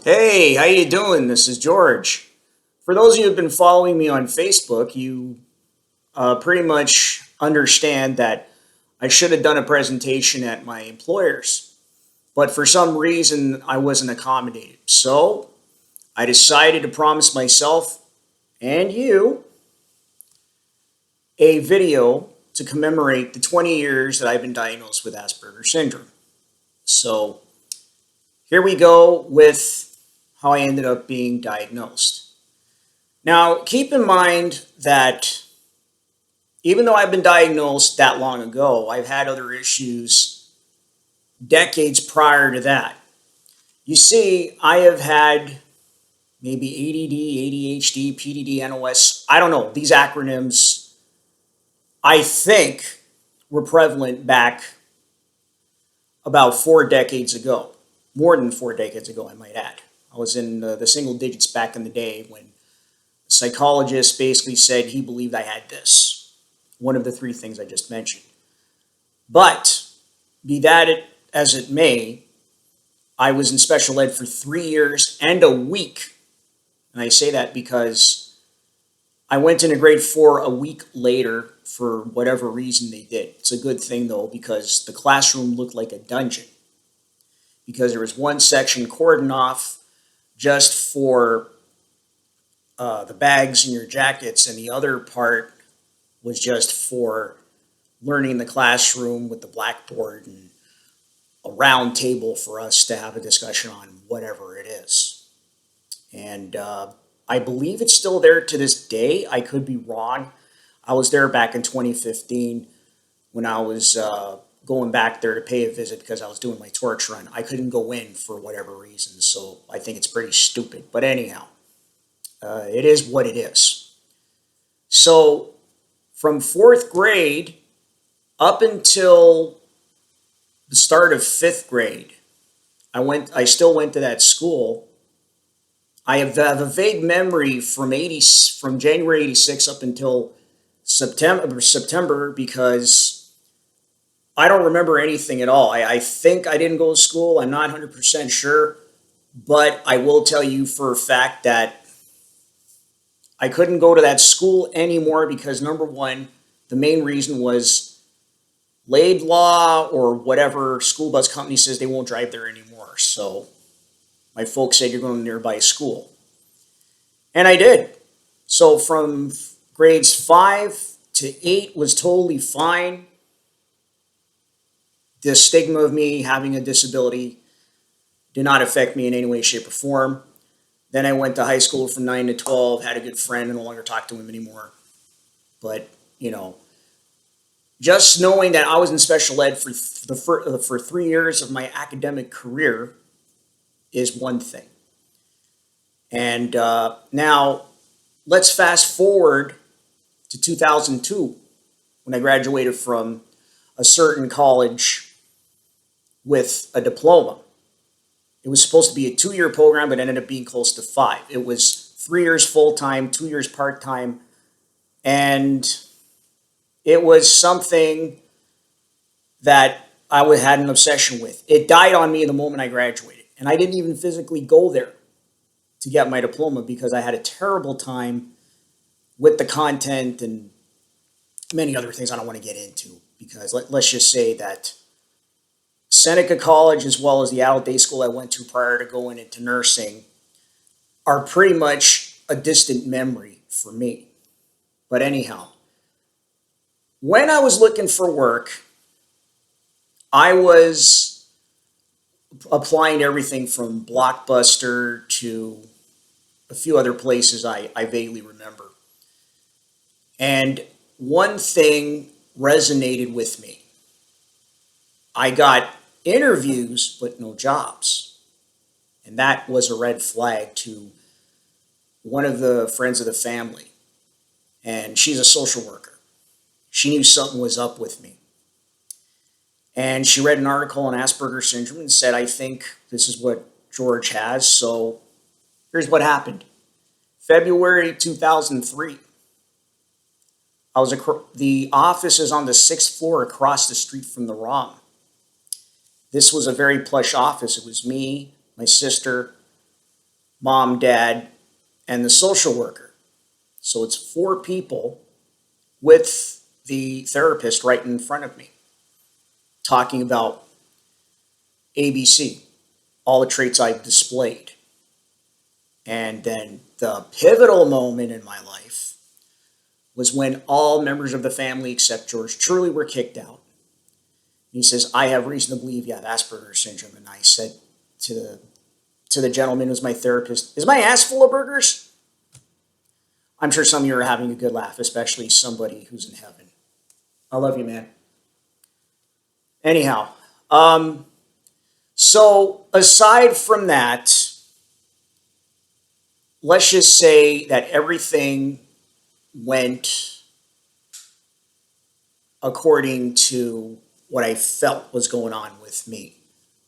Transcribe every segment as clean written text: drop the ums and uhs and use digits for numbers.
Hey, how you doing? This is George. For those of you who've been following me on Facebook, you pretty much understand that I should have done a presentation at my employer's, but for some reason I wasn't accommodated. So I decided to promise myself and you a video to commemorate the 20 years that I've been diagnosed with Asperger syndrome. So here we go with how I ended up being diagnosed. Now, keep in mind that even though I've been diagnosed that long ago, I've had other issues decades prior to that. You see, I have had maybe ADD, ADHD, PDD, NOS. I don't know. These acronyms, I think, were prevalent back about 4 decades ago. More than 4 decades ago, I might add. I was in the single digits back in the day when a psychologist basically said he believed I had this. One of the three things I just mentioned. But be that as it may, I was in special ed for 3 years and a week. And I say that because I went into grade four a week later for whatever reason they did. It's a good thing though, because the classroom looked like a dungeon. Because there was one section cordoned off just for the bags in your jackets, and the other part was just for learning in the classroom with the blackboard and a round table for us to have a discussion on whatever it is. And I believe it's still there to this day. I could be wrong. I was there back in 2015 when I was going back there to pay a visit because I was doing my torch run. I couldn't go in for whatever reason, so I think it's pretty stupid. But anyhow, it is what it is. So from fourth grade up until the start of fifth grade, I still went to that school. I have a vague memory from January '86 up until September because I don't remember anything at all. I think I didn't go to school. I'm not 100% sure, but I will tell you for a fact that I couldn't go to that school anymore because number one, the main reason was Laidlaw or whatever school bus company says they won't drive there anymore. So my folks said you're going to nearby school. And I did. So from grades 5 to 8 was totally fine. The stigma of me having a disability did not affect me in any way, shape, or form. Then I went to high school from 9 to 12, had a good friend, and no longer talk to him anymore. But, just knowing that I was in special ed for 3 years of my academic career is one thing. And now let's fast forward to 2002 when I graduated from a certain college with a diploma. It was supposed to be a 2-year program, but ended up being close to 5. It was 3 years full time, 2 years part time, and it was something that had an obsession with. It died on me the moment I graduated, and I didn't even physically go there to get my diploma because I had a terrible time with the content and many other things I don't want to get into. Because let's just say that Seneca College, as well as the adult day school I went to prior to going into nursing, are pretty much a distant memory for me. But anyhow, when I was looking for work, I was applying to everything from Blockbuster to a few other places I vaguely remember. And one thing resonated with me. I got interviews, but no jobs. And that was a red flag to one of the friends of the family. And she's a social worker. She knew something was up with me. And she read an article on Asperger syndrome and said, I think this is what George has. So here's what happened. February 2003. The office is on the 6th floor across the street from the ROM. This was a very plush office. It was me, my sister, mom, dad, and the social worker. So it's 4 people with the therapist right in front of me talking about ABC, all the traits I've displayed. And then the pivotal moment in my life was when all members of the family except George truly were kicked out. He says, I have reason to believe you have Asperger's syndrome. And I said to the gentleman who's my therapist, is my ass full of burgers? I'm sure some of you are having a good laugh, especially somebody who's in heaven. I love you, man. Anyhow, so aside from that, let's just say that everything went according to what I felt was going on with me.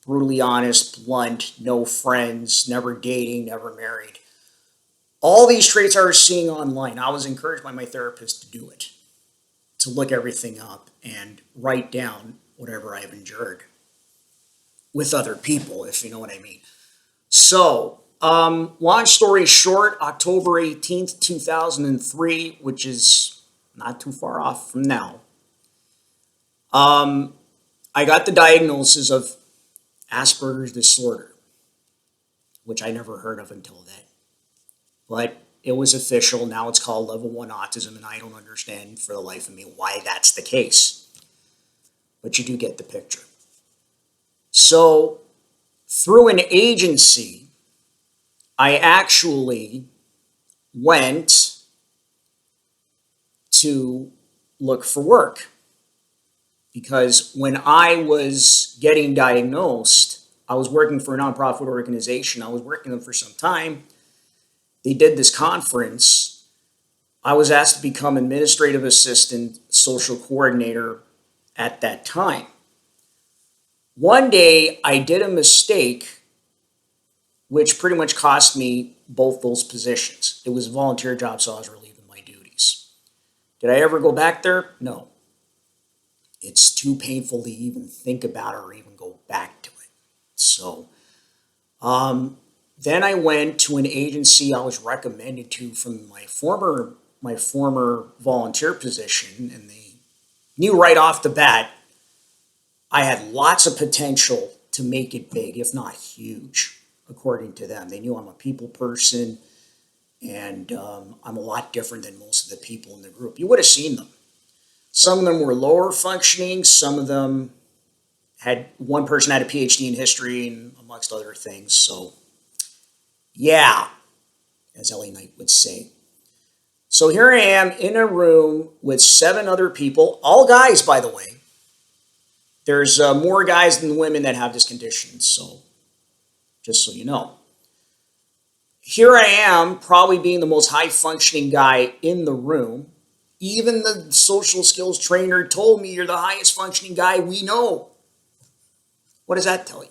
Brutally honest, blunt, no friends, never dating, never married. All these traits I was seeing online, I was encouraged by my therapist to do it, to look everything up and write down whatever I've endured with other people, if you know what I mean. So, long story short, October 18th, 2003, which is not too far off from now, I got the diagnosis of Asperger's disorder, which I never heard of until then. But it was official. Now it's called level 1 autism, and I don't understand for the life of me why that's the case. But you do get the picture. So, through an agency, I actually went to look for work. Because when I was getting diagnosed, I was working for a nonprofit organization. I was working them for some time. They did this conference. I was asked to become administrative assistant, social coordinator at that time. One day, I did a mistake, which pretty much cost me both those positions. It was a volunteer job, so I was relieving my duties. Did I ever go back there? No. It's too painful to even think about or even go back to it. So, then I went to an agency I was recommended to from my former volunteer position, and they knew right off the bat I had lots of potential to make it big, if not huge, according to them. They knew I'm a people person, and I'm a lot different than most of the people in the group. You would have seen them. Some of them were lower functioning. Some of them one person had a PhD in history and amongst other things. So, yeah, as Ellie Knight would say. So here I am in a room with 7 other people, all guys, by the way. There's more guys than women that have this condition, so just so you know. Here I am, probably being the most high-functioning guy in the room. Even the social skills trainer told me you're the highest functioning guy we know. What does that tell you?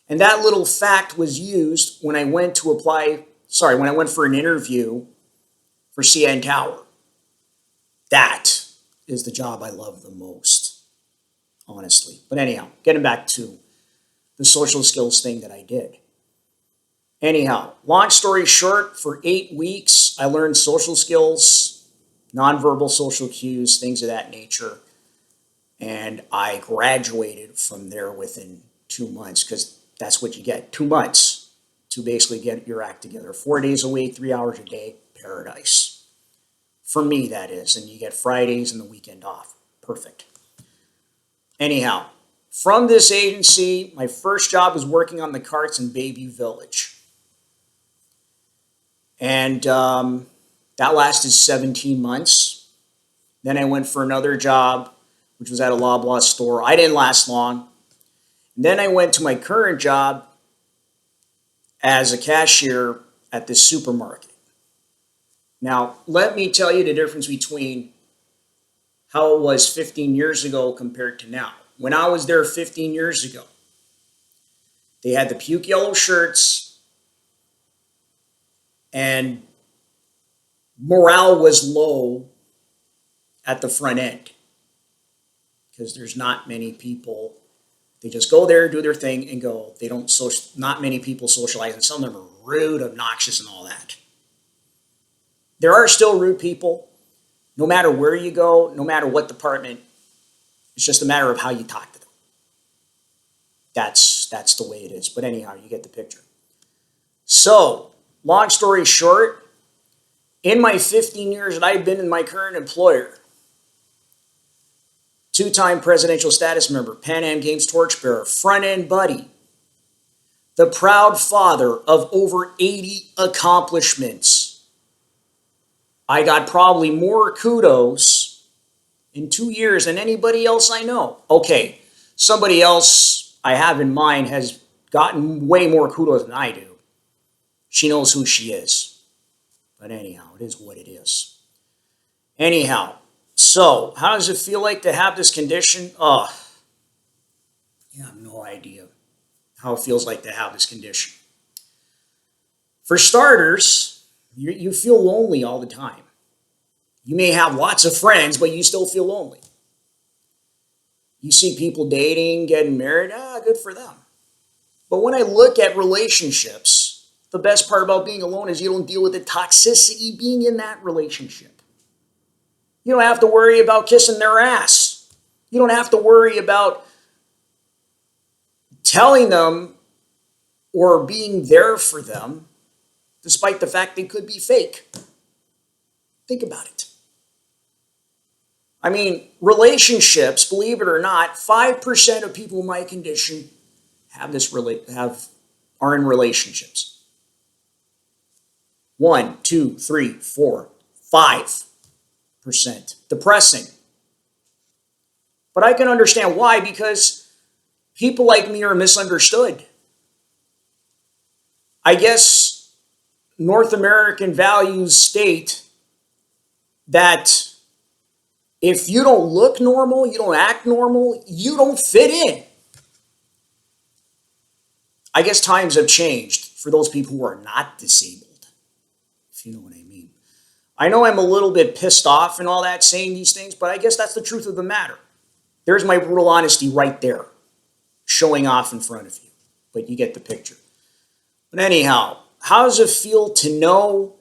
And that little fact was used when I went for an interview for CN Tower. That is the job I love the most, honestly. But anyhow, getting back to the social skills thing that I did. Anyhow, long story short, for 8 weeks, I learned social skills, nonverbal social cues, things of that nature. And I graduated from there within 2 months, because that's what you get, 2 months to basically get your act together. 4 days a week, 3 hours a day, paradise. For me, that is. And you get Fridays and the weekend off. Perfect. Anyhow, from this agency, my first job was working on the carts in Bayview Village. And that lasted 17 months. Then I went for another job, which was at a Loblaw store. I didn't last long. And then I went to my current job as a cashier at this supermarket. Now, let me tell you the difference between how it was 15 years ago compared to now. When I was there 15 years ago, they had the puke yellow shirts, and morale was low at the front end because there's not many people They just go there, do their thing, and go. They don't not many people socialize, and some of them are rude, obnoxious, and all that. There are still rude people, no matter where you go, no matter what department. It's just a matter of how you talk to them. That's the way it is. But anyhow, you get the picture. So, long story short, in my 15 years that I've been in my current employer, two-time presidential status member, Pan Am Games torchbearer, front-end buddy, the proud father of over 80 accomplishments. I got probably more kudos in 2 years than anybody else I know. Okay, somebody else I have in mind has gotten way more kudos than I do. She knows who she is. But anyhow, it is what it is. Anyhow, so how does it feel like to have this condition? Oh, you have no idea how it feels like to have this condition. For starters, you feel lonely all the time. You may have lots of friends, but you still feel lonely. You see people dating, getting married, good for them. But when I look at relationships, the best part about being alone is you don't deal with the toxicity being in that relationship. You don't have to worry about kissing their ass. You don't have to worry about telling them or being there for them, despite the fact they could be fake. Think about it. I mean, relationships, believe it or not, 5% of people in my condition are in relationships. 1, 2, 3, 4, 5%. Depressing. But I can understand why, because people like me are misunderstood. I guess North American values state that if you don't look normal, you don't act normal, you don't fit in. I guess times have changed for those people who are not disabled, if you know what I mean. I know I'm a little bit pissed off and all that saying these things, but I guess that's the truth of the matter. There's my brutal honesty right there, showing off in front of you. But you get the picture. But anyhow, how does it feel to know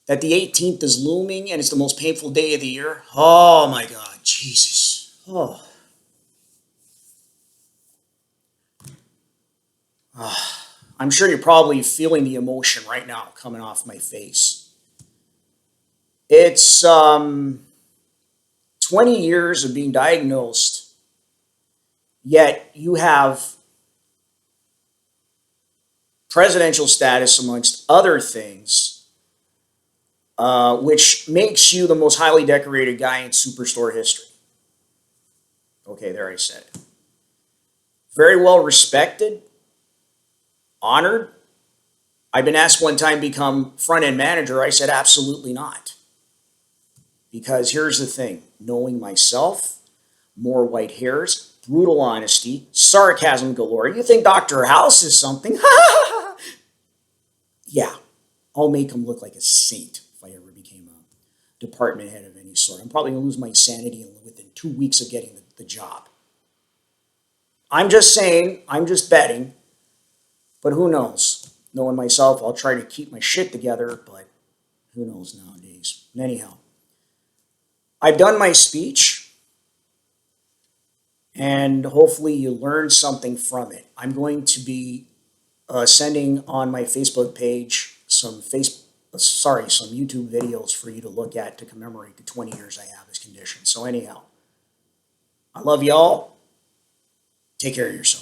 that the 18th is looming and it's the most painful day of the year? Oh my God, Jesus. Oh. I'm sure you're probably feeling the emotion right now coming off my face. It's 20 years of being diagnosed, yet you have presidential status amongst other things, which makes you the most highly decorated guy in Superstore history. Okay, there I said it. Very well respected, honored. I've been asked one time to become front-end manager. I said absolutely not. Because here's the thing, knowing myself, more white hairs, brutal honesty, sarcasm galore. You think Dr. House is something? Yeah, I'll make him look like a saint if I ever became a department head of any sort. I'm probably going to lose my sanity within 2 weeks of getting the job. I'm just saying, I'm just betting, but who knows? Knowing myself, I'll try to keep my shit together, but who knows nowadays? Anyhow, I've done my speech, and hopefully you learned something from it. I'm going to be sending on my Facebook page some YouTube videos for you to look at to commemorate the 20 years I have this condition. So anyhow, I love y'all. Take care of yourself.